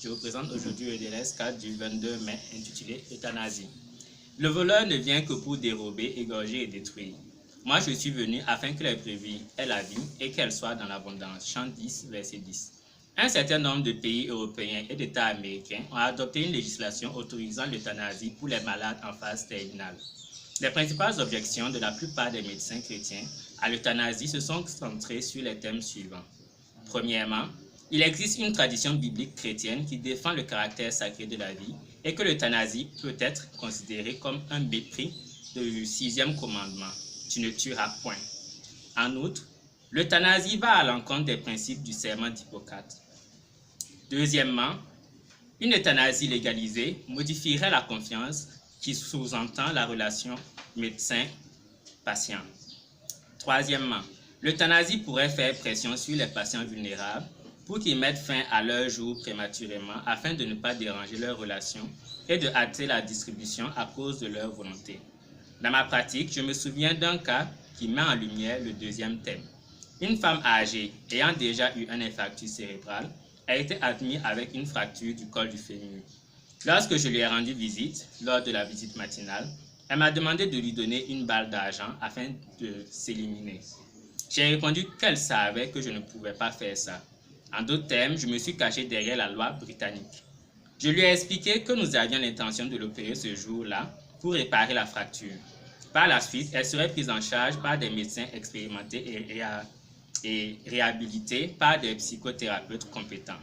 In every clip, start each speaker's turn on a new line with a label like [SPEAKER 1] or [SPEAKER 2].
[SPEAKER 1] Je vous présente aujourd'hui le DLS 4 du 22 mai intitulé Euthanasie. Le voleur ne vient que pour dérober, égorger et détruire. Moi je suis venu afin que les brebis aient la vie et qu'elles soient dans l'abondance. Chant 10, verset 10. Un certain nombre de pays européens et d'États américains ont adopté une législation autorisant l'euthanasie pour les malades en phase terminale. Les principales objections de la plupart des médecins chrétiens à l'euthanasie se sont centrées sur les thèmes suivants. Premièrement, il existe une tradition biblique chrétienne qui défend le caractère sacré de la vie et que l'euthanasie peut être considérée comme un mépris du sixième commandement. Tu ne tueras point. En outre, l'euthanasie va à l'encontre des principes du serment d'Hippocrate. Deuxièmement, une euthanasie légalisée modifierait la confiance qui sous-entend la relation médecin-patient. Troisièmement, l'euthanasie pourrait faire pression sur les patients vulnérables pour qu'ils mettent fin à leur jour prématurément afin de ne pas déranger leur relation et de hâter la distribution à cause de leur volonté. Dans ma pratique, je me souviens d'un cas qui met en lumière le deuxième thème. Une femme âgée ayant déjà eu un infarctus cérébral a été admise avec une fracture du col du fémur. Lorsque je lui ai rendu visite, lors de la visite matinale, elle m'a demandé de lui donner une balle d'argent afin de s'éliminer. J'ai répondu qu'elle savait que je ne pouvais pas faire ça. En d'autres termes, je me suis caché derrière la loi britannique. Je lui ai expliqué que nous avions l'intention de l'opérer ce jour-là pour réparer la fracture. Par la suite, elle serait prise en charge par des médecins expérimentés et réhabilités par des psychothérapeutes compétents.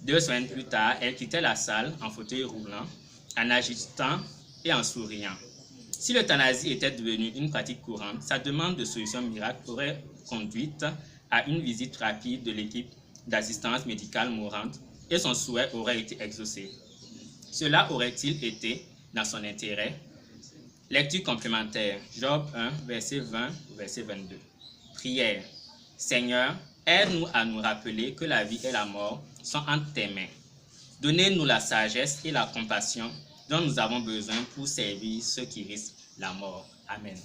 [SPEAKER 1] 2 semaines plus tard, elle quittait la salle en fauteuil roulant, en agitant et en souriant. Si l'euthanasie était devenue une pratique courante, sa demande de solution miracle aurait conduit à une visite rapide de l'équipe d'assistance médicale mourante et son souhait aurait été exaucé. Cela aurait-il été dans son intérêt? Lecture complémentaire, Job 1, verset 20, verset 22. Prière. Seigneur, aide-nous à nous rappeler que la vie et la mort sont entre tes mains. Donnez-nous la sagesse et la compassion dont nous avons besoin pour servir ceux qui risquent la mort. Amen.